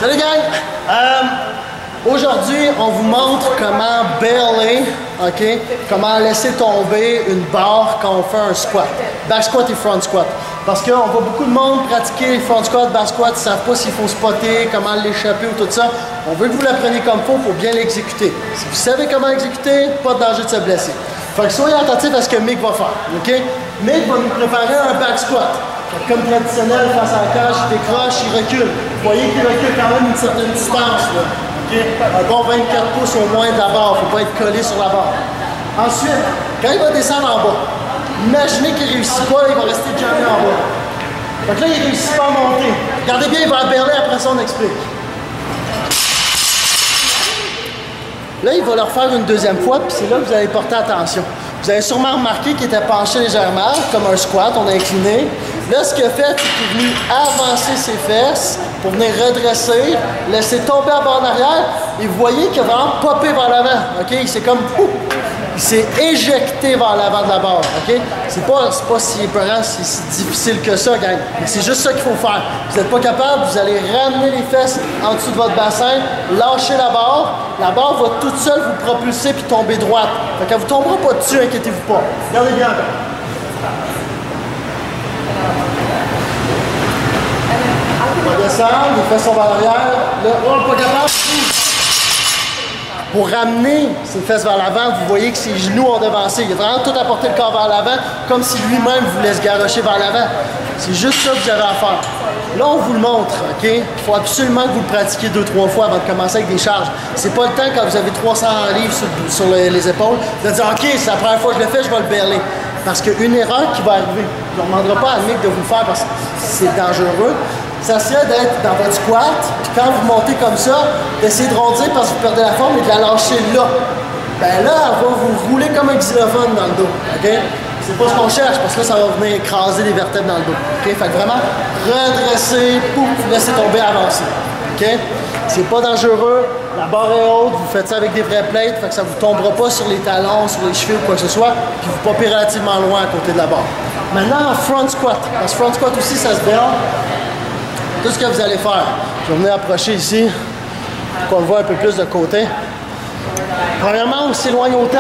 Salut gang! Aujourd'hui, on vous montre comment baler, ok? Comment laisser tomber une barre quand on fait un squat. Back squat et front squat. Parce qu'on voit beaucoup de monde pratiquer front squat, back squat, ils ne savent pas s'il faut spotter, comment l'échapper ou tout ça. On veut que vous l'appreniez comme il faut bien l'exécuter. Si vous savez comment exécuter, pas de danger de se blesser. Fait que soyez attentifs à ce que Mick va faire, ok? Mick va nous préparer un back squat. Comme traditionnel, face à la cage, il décroche, il recule. Vous voyez qu'il recule quand même une certaine distance, là. Okay? Un bon 24 pouces au moins de la barre, il ne faut pas être collé sur la barre. Ensuite, quand il va descendre en bas, imaginez qu'il ne réussit pas, il va rester jamais en bas. Donc là, il ne réussit pas à monter. Regardez bien, il va berler, après ça on explique. Là, il va le refaire une deuxième fois, puis c'est là que vous allez porter attention. Vous avez sûrement remarqué qu'il était penché légèrement, comme un squat, on a incliné. Là, ce qu'il a fait, c'est qu'il est venu avancer ses fesses pour venir redresser, laisser tomber en bas en arrière. Et vous voyez qu'il a vraiment popé vers l'avant. Okay? Il s'est comme... il s'est éjecté vers l'avant de la barre. Okay? C'est pas si épeurant, si difficile que ça, gang. C'est juste ça qu'il faut faire. Vous n'êtes pas capable, vous allez ramener les fesses en dessous de votre bassin, lâcher la barre va toute seule vous propulser puis tomber droite. Fait qu'elle vous tombera pas dessus, inquiétez-vous pas. Regardez bien. On va descendre, les fesses sont vers l'arrière. Là, on n'est pas capable. Pour ramener ses fesses vers l'avant, vous voyez que ses genoux ont devancé. Il a vraiment tout apporté le corps vers l'avant, comme si lui-même voulait se garrocher vers l'avant. C'est juste ça que vous avez à faire. Là, on vous le montre, OK? Il faut absolument que vous le pratiquiez 2-3 fois avant de commencer avec des charges. C'est pas le temps, quand vous avez 300 livres sur les épaules, de dire, OK, c'est la première fois que je le fais, je vais le berler. Parce qu'une erreur qui va arriver, je ne demanderai pas à Mick de vous le faire parce que c'est dangereux. Ça serait d'être dans votre squat, puis quand vous montez comme ça, d'essayer de rondir parce que vous perdez la forme et de la lâcher là. Ben là, elle va vous rouler comme un xylophone dans le dos, OK? C'est pas ce qu'on cherche, parce que là, ça va venir écraser les vertèbres dans le dos, OK? Fait que vraiment, redresser, pouf, laisser tomber, avancer, OK? C'est pas dangereux, la barre est haute, vous faites ça avec des vraies plates, fait que ça vous tombera pas sur les talons, sur les chevilles ou quoi que ce soit, puis vous popez relativement loin à côté de la barre. Maintenant, en front squat, parce que front squat aussi, ça se berle. Tout ce que vous allez faire, je vais venir approcher ici pour qu'on le voit un peu plus de côté. Premièrement, on s'éloigne autant.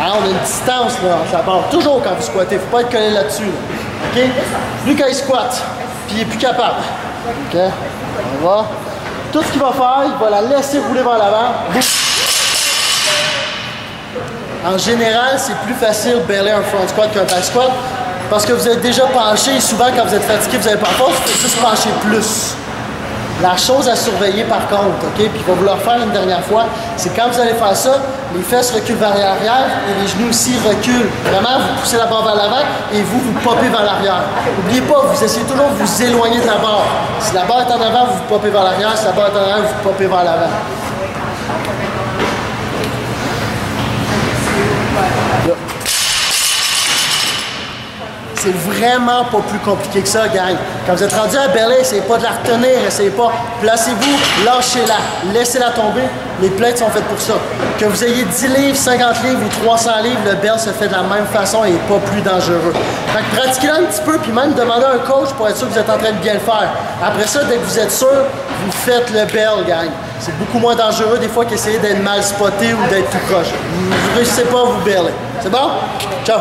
Alors, on a une distance là, entre la barre. Toujours quand vous squattez, il ne faut pas être collé là-dessus. Là. OK? Lui, quand il squatte, puis il n'est plus capable. OK? On va. Tout ce qu'il va faire, il va la laisser rouler vers l'avant. En général, c'est plus facile de berler un front squat qu'un back squat. Parce que vous êtes déjà penché et souvent quand vous êtes fatigué, vous n'avez pas force, il faut juste pencher plus. La chose à surveiller par contre, OK, puis il va vous le refaire une dernière fois, c'est quand vous allez faire ça, les fesses reculent vers l'arrière et les genoux aussi reculent. Vraiment, vous poussez la barre vers l'avant et vous popez vers l'arrière. N'oubliez pas, vous essayez toujours de vous éloigner de la barre. Si la barre est en avant, vous popez vers l'arrière. Si la barre est en arrière, vous popez vers l'avant. C'est vraiment pas plus compliqué que ça, gang. Quand vous êtes rendu à berler, essayez pas de la retenir, essayez pas. Placez-vous, lâchez-la, laissez-la tomber. Les plates sont faites pour ça. Que vous ayez 10 livres, 50 livres ou 300 livres, le berl se fait de la même façon et n'est pas plus dangereux. Fait que pratiquez-le un petit peu, puis même demandez à un coach pour être sûr que vous êtes en train de bien le faire. Après ça, dès que vous êtes sûr, vous faites le berl, gang. C'est beaucoup moins dangereux des fois qu'essayer d'être mal spoté ou d'être tout proche. Vous ne réussissez pas à vous berler. C'est bon? Ciao!